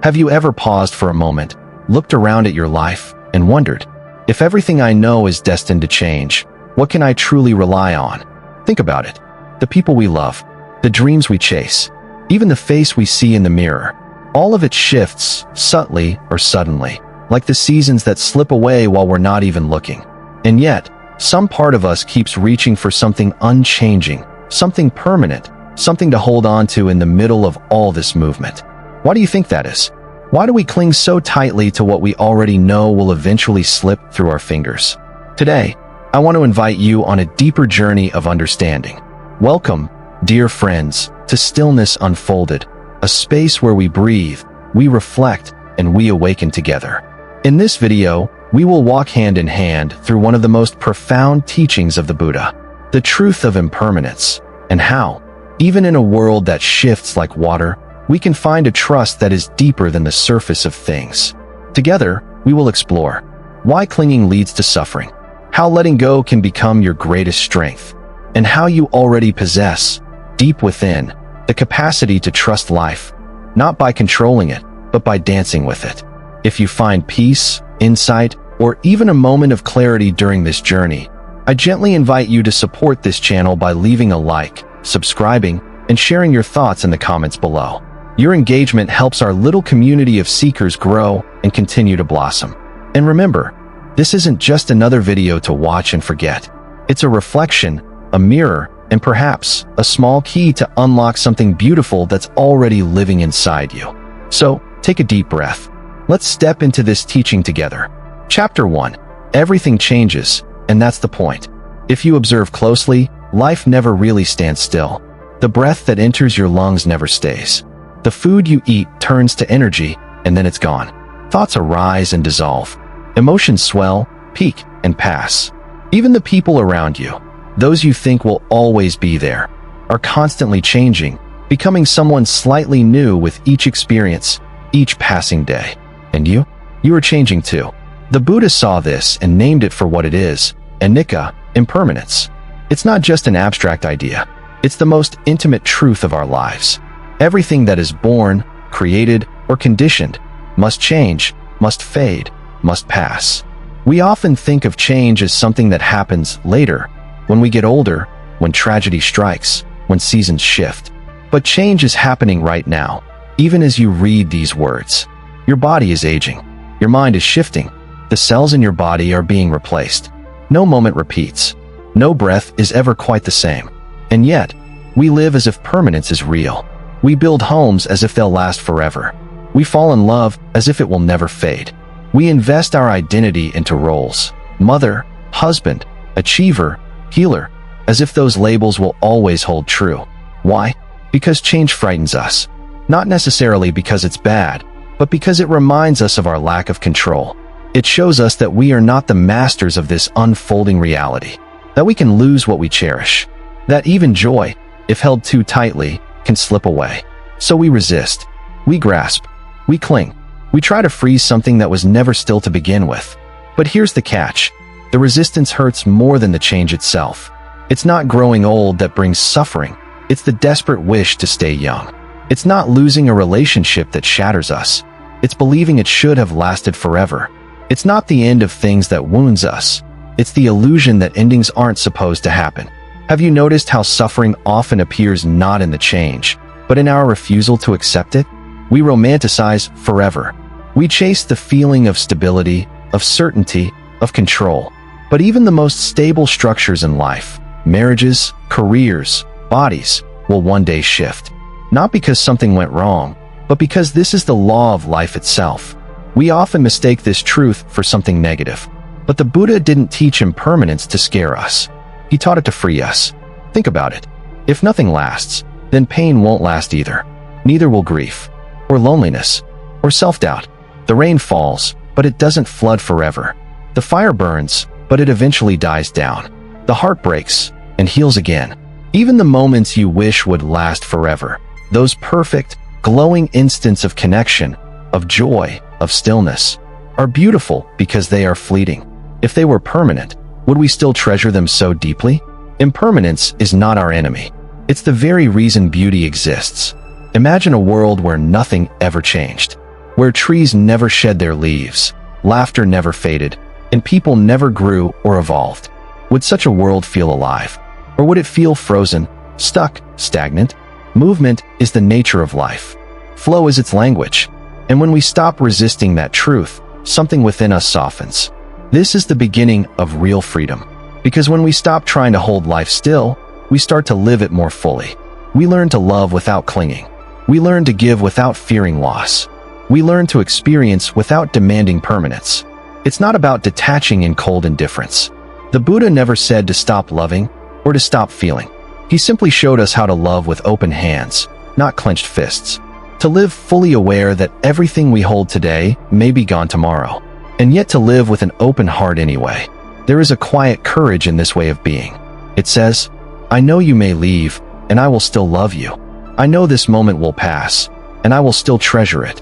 Have you ever paused for a moment, looked around at your life, and wondered, if everything I know is destined to change, what can I truly rely on? Think about it. The people we love, the dreams we chase, even the face we see in the mirror, all of it shifts, subtly or suddenly, like the seasons that slip away while we're not even looking. And yet, some part of us keeps reaching for something unchanging, something permanent, something to hold on to in the middle of all this movement. Why do you think that is? Why do we cling so tightly to what we already know will eventually slip through our fingers? Today, I want to invite you on a deeper journey of understanding. Welcome, dear friends, to Stillness Unfolded, a space where we breathe, we reflect, and we awaken together. In this video, we will walk hand in hand through one of the most profound teachings of the Buddha, the truth of impermanence, and how, even in a world that shifts like water, we can find a trust that is deeper than the surface of things. Together, we will explore why clinging leads to suffering, how letting go can become your greatest strength, and how you already possess, deep within, the capacity to trust life, not by controlling it, but by dancing with it. If you find peace, insight, or even a moment of clarity during this journey, I gently invite you to support this channel by leaving a like, subscribing, and sharing your thoughts in the comments below. Your engagement helps our little community of seekers grow and continue to blossom. And remember, this isn't just another video to watch and forget. It's a reflection, a mirror, and perhaps a small key to unlock something beautiful that's already living inside you. So, take a deep breath. Let's step into this teaching together. Chapter 1. Everything changes, and that's the point. If you observe closely, life never really stands still. The breath that enters your lungs never stays. The food you eat turns to energy, and then it's gone. Thoughts arise and dissolve. Emotions swell, peak, and pass. Even the people around you, those you think will always be there, are constantly changing, becoming someone slightly new with each experience, each passing day. And you are changing too. The Buddha saw this and named it for what it is, anicca, impermanence. It's not just an abstract idea. It's the most intimate truth of our lives. Everything that is born, created, or conditioned must change, must fade, must pass. We often think of change as something that happens later, when we get older, when tragedy strikes, when seasons shift. But change is happening right now, even as you read these words. Your body is aging. Your mind is shifting. The cells in your body are being replaced. No moment repeats. No breath is ever quite the same. And yet, we live as if permanence is real. We build homes as if they'll last forever. We fall in love as if it will never fade. We invest our identity into roles: mother, husband, achiever, healer, as if those labels will always hold true. Why? Because change frightens us. Not necessarily because it's bad, but because it reminds us of our lack of control. It shows us that we are not the masters of this unfolding reality, that we can lose what we cherish, that even joy, if held too tightly, can slip away. So we resist, we grasp, we cling, we try to freeze something that was never still to begin with. But here's the catch. The resistance hurts more than the change itself. It's not growing old that brings suffering. It's the desperate wish to stay young. It's not losing a relationship that shatters us. It's believing it should have lasted forever. It's not the end of things that wounds us. It's the illusion that endings aren't supposed to happen. Have you noticed how suffering often appears not in the change, but in our refusal to accept it? We romanticize forever. We chase the feeling of stability, of certainty, of control. But even the most stable structures in life, marriages, careers, bodies, will one day shift. Not because something went wrong, but because this is the law of life itself. We often mistake this truth for something negative. But the Buddha didn't teach impermanence to scare us. He taught it to free us. Think about it. If nothing lasts, then pain won't last either. Neither will grief, or loneliness, or self-doubt. The rain falls, but it doesn't flood forever. The fire burns, but it eventually dies down. The heart breaks and heals again. Even the moments you wish would last forever, those perfect, glowing instants of connection, of joy, of stillness, are beautiful because they are fleeting. If they were permanent, would we still treasure them so deeply? Impermanence is not our enemy. It's the very reason beauty exists. Imagine a world where nothing ever changed, where trees never shed their leaves, laughter never faded, and people never grew or evolved. Would such a world feel alive? Or would it feel frozen, stuck, stagnant? Movement is the nature of life. Flow is its language. And when we stop resisting that truth, something within us softens. This is the beginning of real freedom. Because when we stop trying to hold life still, we start to live it more fully. We learn to love without clinging. We learn to give without fearing loss. We learn to experience without demanding permanence. It's not about detaching in cold indifference. The Buddha never said to stop loving or to stop feeling. He simply showed us how to love with open hands, not clenched fists. To live fully aware that everything we hold today may be gone tomorrow, and yet to live with an open heart anyway. There is a quiet courage in this way of being. It says, I know you may leave, and I will still love you. I know this moment will pass, and I will still treasure it.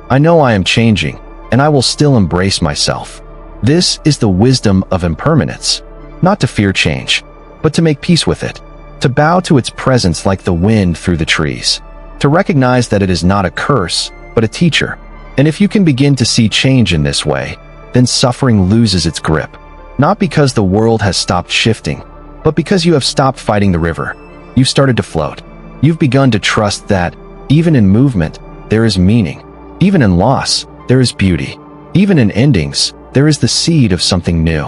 I know I am changing, and I will still embrace myself. This is the wisdom of impermanence. Not to fear change, but to make peace with it. To bow to its presence like the wind through the trees. To recognize that it is not a curse, but a teacher. And if you can begin to see change in this way, then suffering loses its grip. Not because the world has stopped shifting, but because you have stopped fighting the river. You've started to float. You've begun to trust that, even in movement, there is meaning. Even in loss, there is beauty. Even in endings, there is the seed of something new.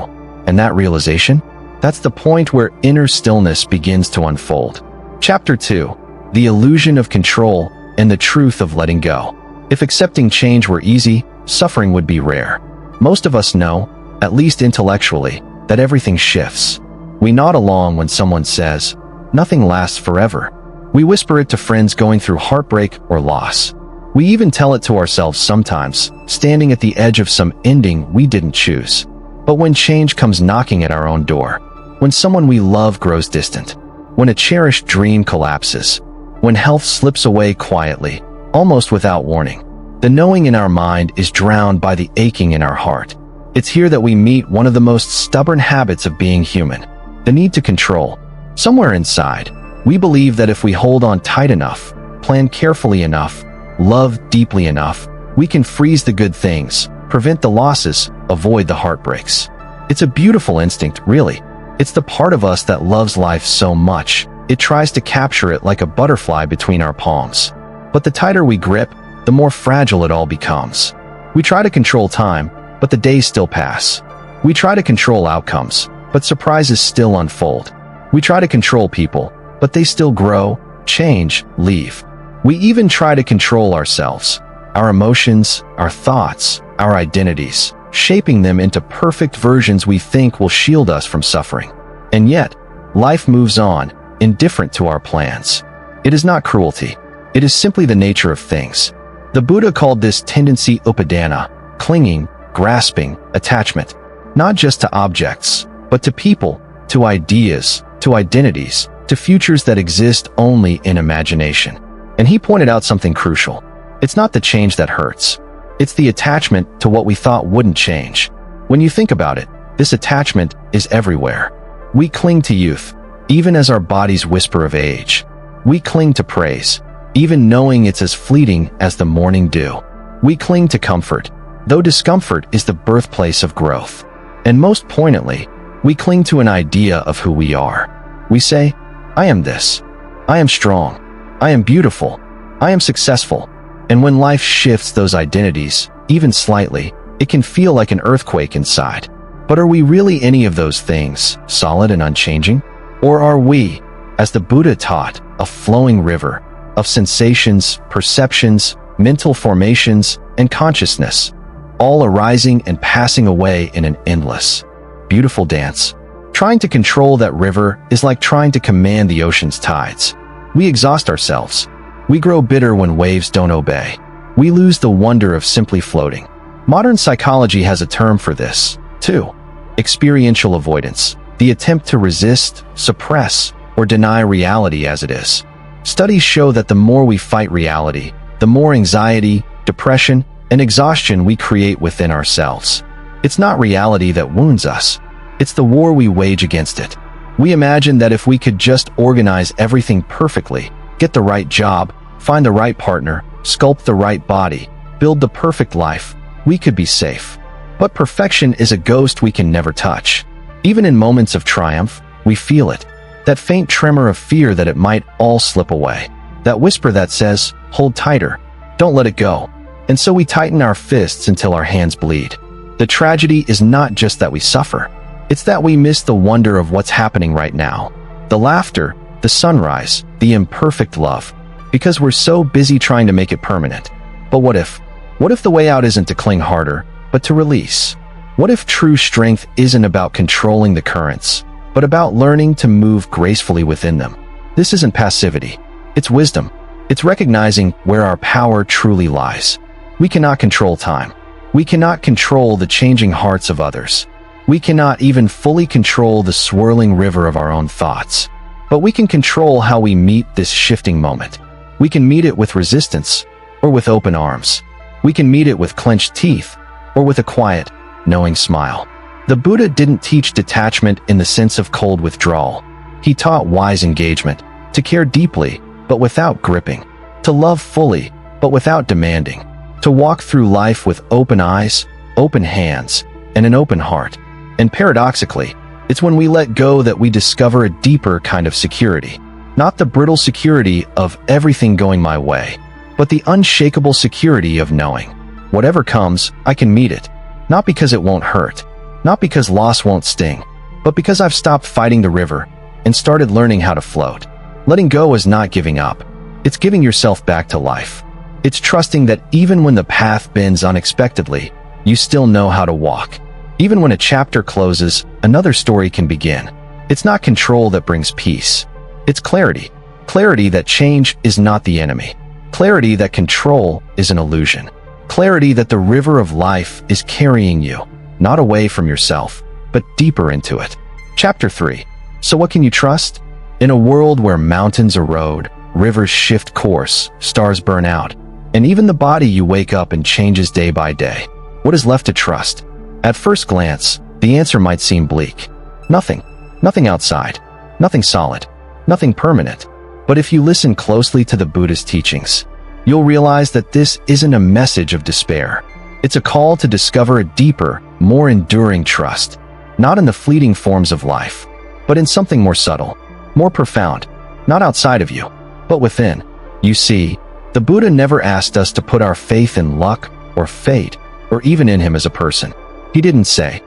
And that realization? That's the point where inner stillness begins to unfold. Chapter 2. The illusion of control and the truth of letting go. If accepting change were easy, suffering would be rare. Most of us know, at least intellectually, that everything shifts. We nod along when someone says, nothing lasts forever. We whisper it to friends going through heartbreak or loss. We even tell it to ourselves sometimes, standing at the edge of some ending we didn't choose. But when change comes knocking at our own door, when someone we love grows distant, when a cherished dream collapses, when health slips away quietly, almost without warning, the knowing in our mind is drowned by the aching in our heart. It's here that we meet one of the most stubborn habits of being human, the need to control. Somewhere inside, we believe that if we hold on tight enough, plan carefully enough, love deeply enough, we can freeze the good things, prevent the losses, avoid the heartbreaks. It's a beautiful instinct, really. It's the part of us that loves life so much, it tries to capture it like a butterfly between our palms. But the tighter we grip, the more fragile it all becomes. We try to control time, but the days still pass. We try to control outcomes, but surprises still unfold. We try to control people, but they still grow, change, leave. We even try to control ourselves, our emotions, our thoughts, our identities, shaping them into perfect versions we think will shield us from suffering. And yet, life moves on, indifferent to our plans. It is not cruelty. It is simply the nature of things. The Buddha called this tendency upadana, clinging, grasping, attachment, not just to objects, but to people, to ideas, to identities, to futures that exist only in imagination. And he pointed out something crucial. It's not the change that hurts. It's the attachment to what we thought wouldn't change. When you think about it, this attachment is everywhere. We cling to youth, even as our bodies whisper of age. We cling to praise, even knowing it's as fleeting as the morning dew. We cling to comfort, though discomfort is the birthplace of growth. And most poignantly, we cling to an idea of who we are. We say, I am this. I am strong. I am beautiful. I am successful. And when life shifts those identities, even slightly, it can feel like an earthquake inside. But are we really any of those things, solid and unchanging? Or are we, as the Buddha taught, a flowing river of sensations, perceptions, mental formations, and consciousness, all arising and passing away in an endless, beautiful dance? Trying to control that river is like trying to command the ocean's tides. We exhaust ourselves. We grow bitter when waves don't obey. We lose the wonder of simply floating. Modern psychology has a term for this, too. Experiential avoidance, the attempt to resist, suppress, or deny reality as it is. Studies show that the more we fight reality, the more anxiety, depression, and exhaustion we create within ourselves. It's not reality that wounds us. It's the war we wage against it. We imagine that if we could just organize everything perfectly, get the right job, find the right partner, sculpt the right body, build the perfect life, we could be safe. But perfection is a ghost we can never touch. Even in moments of triumph, we feel it. That faint tremor of fear that it might all slip away. That whisper that says, hold tighter, don't let it go. And so we tighten our fists until our hands bleed. The tragedy is not just that we suffer. It's that we miss the wonder of what's happening right now. The laughter, the sunrise, the imperfect love. Because we're so busy trying to make it permanent. But what if? What if the way out isn't to cling harder, but to release? What if true strength isn't about controlling the currents, but about learning to move gracefully within them? This isn't passivity. It's wisdom. It's recognizing where our power truly lies. We cannot control time. We cannot control the changing hearts of others. We cannot even fully control the swirling river of our own thoughts. But we can control how we meet this shifting moment. We can meet it with resistance or with open arms. We can meet it with clenched teeth or with a quiet, knowing smile. The Buddha didn't teach detachment in the sense of cold withdrawal. He taught wise engagement, to care deeply, but without gripping, to love fully, but without demanding, to walk through life with open eyes, open hands, and an open heart. And paradoxically, it's when we let go that we discover a deeper kind of security. Not the brittle security of everything going my way, but the unshakable security of knowing, whatever comes, I can meet it. Not because it won't hurt, not because loss won't sting, but because I've stopped fighting the river and started learning how to float. Letting go is not giving up. It's giving yourself back to life. It's trusting that even when the path bends unexpectedly, you still know how to walk. Even when a chapter closes, another story can begin. It's not control that brings peace. It's clarity. Clarity that change is not the enemy. Clarity that control is an illusion. Clarity that the river of life is carrying you, not away from yourself, but deeper into it. Chapter 3. So what can you trust? In a world where mountains erode, rivers shift course, stars burn out, and even the body you wake up and changes day by day, what is left to trust? At first glance, the answer might seem bleak. Nothing. Nothing outside. Nothing solid. Nothing permanent. But if you listen closely to the Buddhist teachings, you'll realize that this isn't a message of despair. It's a call to discover a deeper, more enduring trust, not in the fleeting forms of life, but in something more subtle, more profound, not outside of you, but within. You see, the Buddha never asked us to put our faith in luck or fate, or even in him as a person. He didn't say,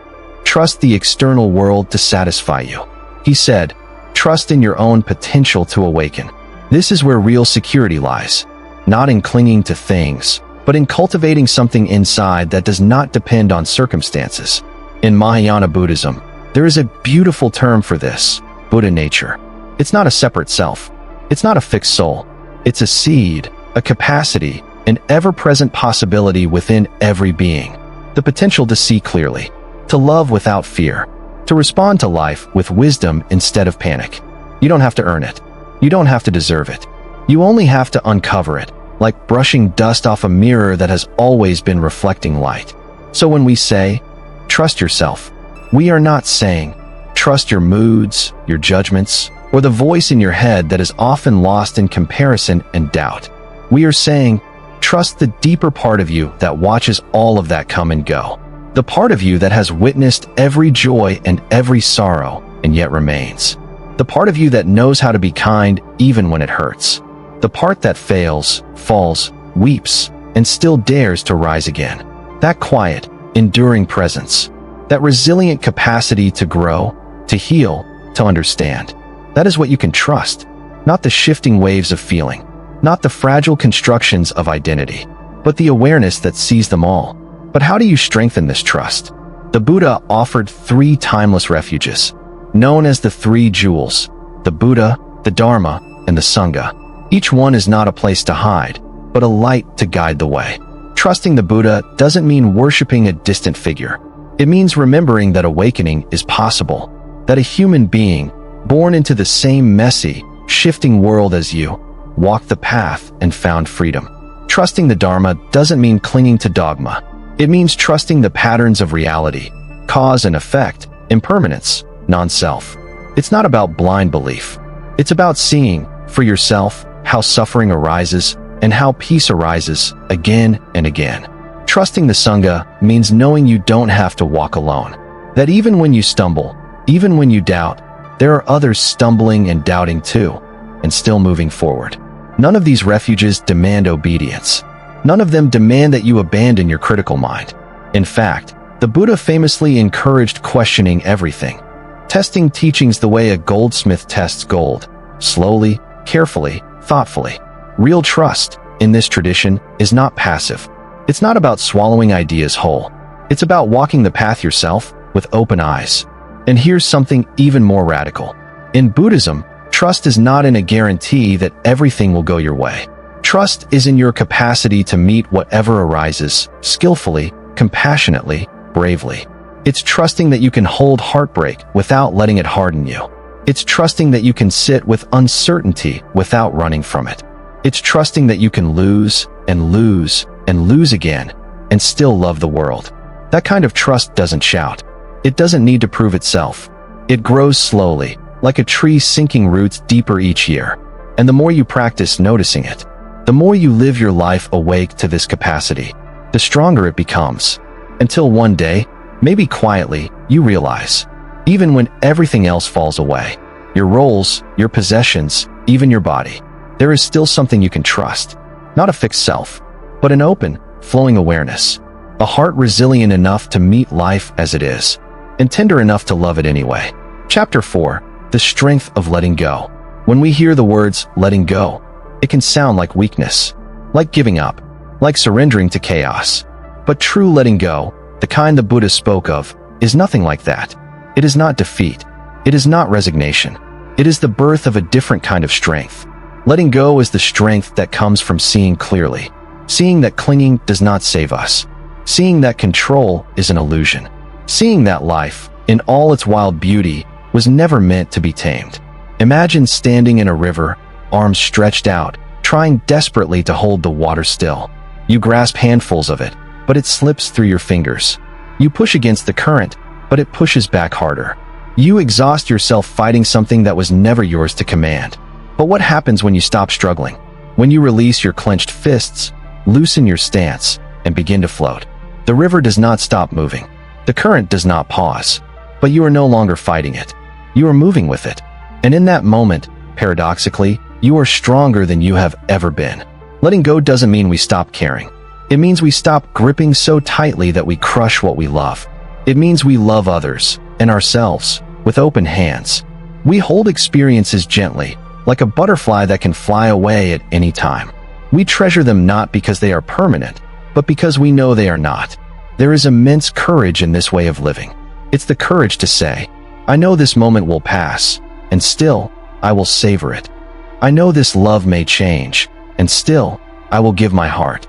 trust the external world to satisfy you. He said, trust in your own potential to awaken. This is where real security lies, not in clinging to things, but in cultivating something inside that does not depend on circumstances. In Mahayana Buddhism, there is a beautiful term for this, Buddha nature. It's not a separate self. It's not a fixed soul. It's a seed, a capacity, an ever-present possibility within every being. The potential to see clearly, to love without fear, to respond to life with wisdom instead of panic. You don't have to earn it. You don't have to deserve it. You only have to uncover it, like brushing dust off a mirror that has always been reflecting light. So when we say, trust yourself, we are not saying, trust your moods, your judgments, or the voice in your head that is often lost in comparison and doubt. We are saying, trust the deeper part of you that watches all of that come and go. The part of you that has witnessed every joy and every sorrow and yet remains. The part of you that knows how to be kind even when it hurts. The part that fails, falls, weeps, and still dares to rise again. That quiet, enduring presence. That resilient capacity to grow, to heal, to understand. That is what you can trust, not the shifting waves of feeling, not the fragile constructions of identity, but the awareness that sees them all. But how do you strengthen this trust? The Buddha offered 3 timeless refuges, known as the 3 jewels, the Buddha, the Dharma, and the Sangha. Each one is not a place to hide, but a light to guide the way. Trusting the Buddha doesn't mean worshiping a distant figure. It means remembering that awakening is possible, that a human being, born into the same messy, shifting world as you, walked the path and found freedom. Trusting the Dharma doesn't mean clinging to dogma. It means trusting the patterns of reality, cause and effect, impermanence, non-self. It's not about blind belief. It's about seeing, for yourself, how suffering arises, and how peace arises again and again. Trusting the Sangha means knowing you don't have to walk alone. That even when you stumble, even when you doubt, there are others stumbling and doubting too, and still moving forward. None of these refuges demand obedience. None of them demand that you abandon your critical mind. In fact, the Buddha famously encouraged questioning everything, testing teachings the way a goldsmith tests gold, slowly, carefully, thoughtfully. Real trust, in this tradition, is not passive. It's not about swallowing ideas whole. It's about walking the path yourself with open eyes. And here's something even more radical. In Buddhism, trust is not in a guarantee that everything will go your way. Trust is in your capacity to meet whatever arises, skillfully, compassionately, bravely. It's trusting that you can hold heartbreak without letting it harden you. It's trusting that you can sit with uncertainty without running from it. It's trusting that you can lose and lose and lose again and still love the world. That kind of trust doesn't shout. It doesn't need to prove itself. It grows slowly, like a tree sinking roots deeper each year. And the more you practice noticing it, the more you live your life awake to this capacity, the stronger it becomes. Until one day, maybe quietly, you realize, even when everything else falls away, your roles, your possessions, even your body, there is still something you can trust. Not a fixed self, but an open, flowing awareness. A heart resilient enough to meet life as it is, and tender enough to love it anyway. Chapter 4. The Strength of Letting Go. When we hear the words, letting go, it can sound like weakness, like giving up, like surrendering to chaos. But true letting go, the kind the Buddha spoke of, is nothing like that. It is not defeat. It is not resignation. It is the birth of a different kind of strength. Letting go is the strength that comes from seeing clearly, seeing that clinging does not save us, seeing that control is an illusion, seeing that life, in all its wild beauty, was never meant to be tamed. Imagine standing in a river, arms stretched out, trying desperately to hold the water still. You grasp handfuls of it, but it slips through your fingers. You push against the current, but it pushes back harder. You exhaust yourself fighting something that was never yours to command. But what happens when you stop struggling? When you release your clenched fists, loosen your stance, and begin to float? The river does not stop moving. The current does not pause. But you are no longer fighting it. You are moving with it. And in that moment, paradoxically, you are stronger than you have ever been. Letting go doesn't mean we stop caring. It means we stop gripping so tightly that we crush what we love. It means we love others, and ourselves, with open hands. We hold experiences gently, like a butterfly that can fly away at any time. We treasure them not because they are permanent, but because we know they are not. There is immense courage in this way of living. It's the courage to say, I know this moment will pass, and still, I will savor it. I know this love may change, and still, I will give my heart.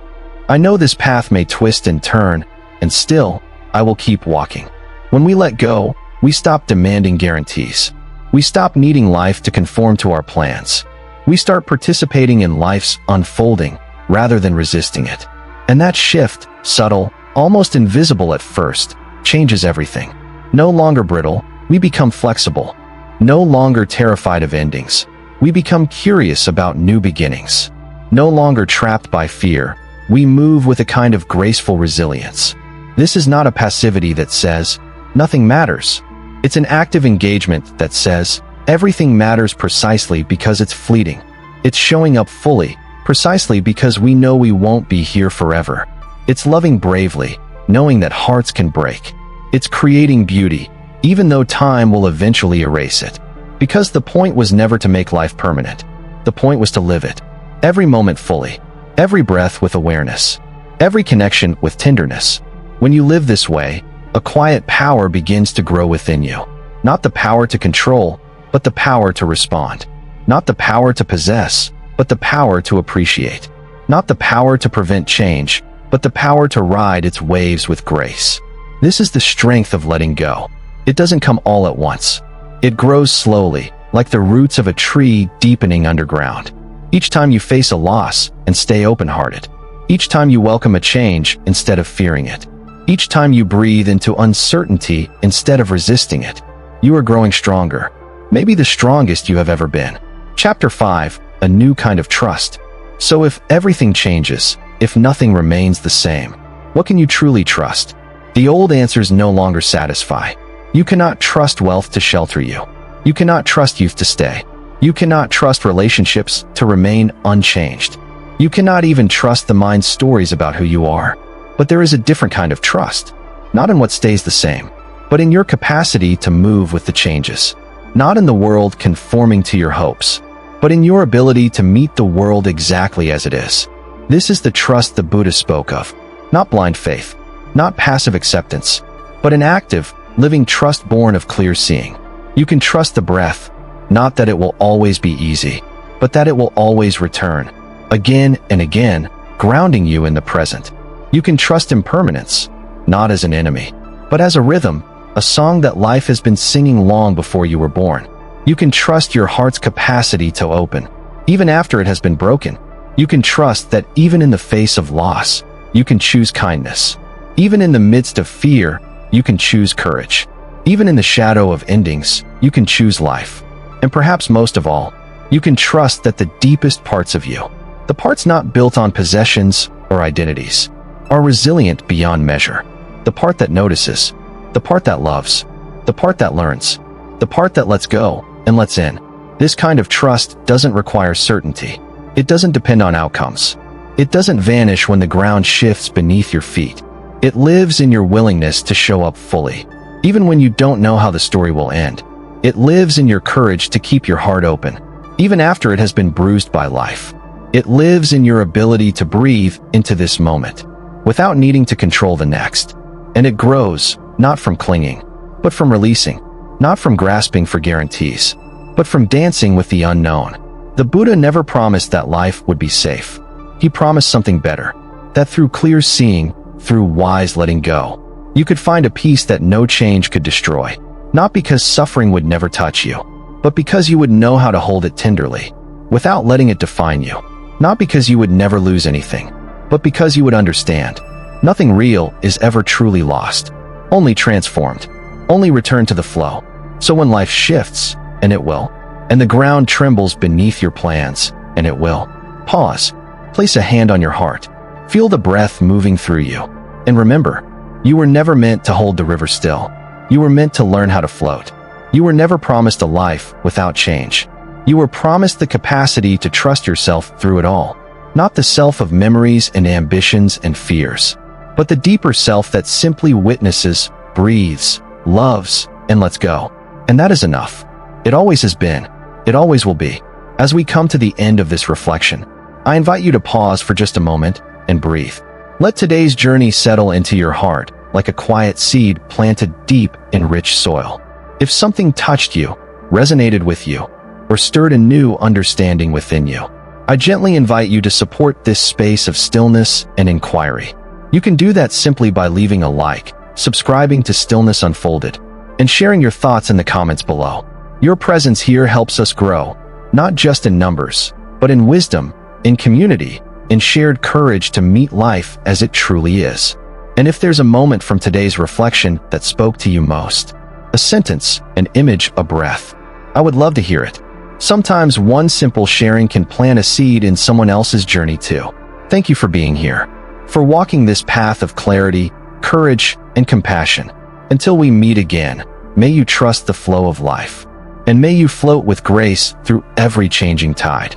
I know this path may twist and turn, and still, I will keep walking. When we let go, we stop demanding guarantees. We stop needing life to conform to our plans. We start participating in life's unfolding rather than resisting it. And that shift, subtle, almost invisible at first, changes everything. No longer brittle, we become flexible. No longer terrified of endings, we become curious about new beginnings. No longer trapped by fear, we move with a kind of graceful resilience. This is not a passivity that says, nothing matters. It's an active engagement that says, everything matters precisely because it's fleeting. It's showing up fully, precisely because we know we won't be here forever. It's loving bravely, knowing that hearts can break. It's creating beauty, even though time will eventually erase it. Because the point was never to make life permanent. The point was to live it. Every moment fully. Every breath with awareness. Every connection with tenderness. When you live this way, a quiet power begins to grow within you. Not the power to control, but the power to respond. Not the power to possess, but the power to appreciate. Not the power to prevent change, but the power to ride its waves with grace. This is the strength of letting go. It doesn't come all at once. It grows slowly, like the roots of a tree deepening underground. Each time you face a loss and stay open-hearted. Each time you welcome a change instead of fearing it. Each time you breathe into uncertainty instead of resisting it. You are growing stronger. Maybe the strongest you have ever been. Chapter 5. A New Kind of Trust. So if everything changes, if nothing remains the same, what can you truly trust? The old answers no longer satisfy. You cannot trust wealth to shelter you. You cannot trust youth to stay. You cannot trust relationships to remain unchanged. You cannot even trust the mind's stories about who you are. But there is a different kind of trust, not in what stays the same, but in your capacity to move with the changes. Not in the world conforming to your hopes, but in your ability to meet the world exactly as it is. This is the trust the Buddha spoke of. Not blind faith, not passive acceptance, but an active, living trust born of clear seeing. You can trust the breath, not that it will always be easy, but that it will always return, again and again, grounding you in the present. You can trust impermanence, not as an enemy, but as a rhythm, a song that life has been singing long before you were born. You can trust your heart's capacity to open, even after it has been broken. You can trust that even in the face of loss, you can choose kindness. Even in the midst of fear, you can choose courage. Even in the shadow of endings, you can choose life. And perhaps most of all, you can trust that the deepest parts of you, the parts not built on possessions or identities, are resilient beyond measure. The part that notices, the part that loves, the part that learns, the part that lets go and lets in. This kind of trust doesn't require certainty. It doesn't depend on outcomes. It doesn't vanish when the ground shifts beneath your feet. It lives in your willingness to show up fully, even when you don't know how the story will end. It lives in your courage to keep your heart open, even after it has been bruised by life. It lives in your ability to breathe into this moment, without needing to control the next. And it grows, not from clinging, but from releasing, not from grasping for guarantees, but from dancing with the unknown. The Buddha never promised that life would be safe. He promised something better, that through clear seeing, through wise letting go, you could find a peace that no change could destroy. Not because suffering would never touch you, but because you would know how to hold it tenderly, without letting it define you. Not because you would never lose anything, but because you would understand. Nothing real is ever truly lost, only transformed, only returned to the flow. So when life shifts, and it will, and the ground trembles beneath your plans, and it will, pause, place a hand on your heart, feel the breath moving through you, and remember, you were never meant to hold the river still. You were meant to learn how to float. You were never promised a life without change. You were promised the capacity to trust yourself through it all, not the self of memories and ambitions and fears, but the deeper self that simply witnesses, breathes, loves, and lets go. And that is enough. It always has been. It always will be. As we come to the end of this reflection, I invite you to pause for just a moment and breathe. Let today's journey settle into your heart like a quiet seed planted deep in rich soil. If something touched you, resonated with you, or stirred a new understanding within you, I gently invite you to support this space of stillness and inquiry. You can do that simply by leaving a like, subscribing to Stillness Unfolded, and sharing your thoughts in the comments below. Your presence here helps us grow, not just in numbers, but in wisdom, in community, in shared courage to meet life as it truly is. And if there's a moment from today's reflection that spoke to you most, a sentence, an image, a breath, I would love to hear it. Sometimes one simple sharing can plant a seed in someone else's journey too. Thank you for being here, for walking this path of clarity, courage, and compassion. Until we meet again, may you trust the flow of life, and may you float with grace through every changing tide.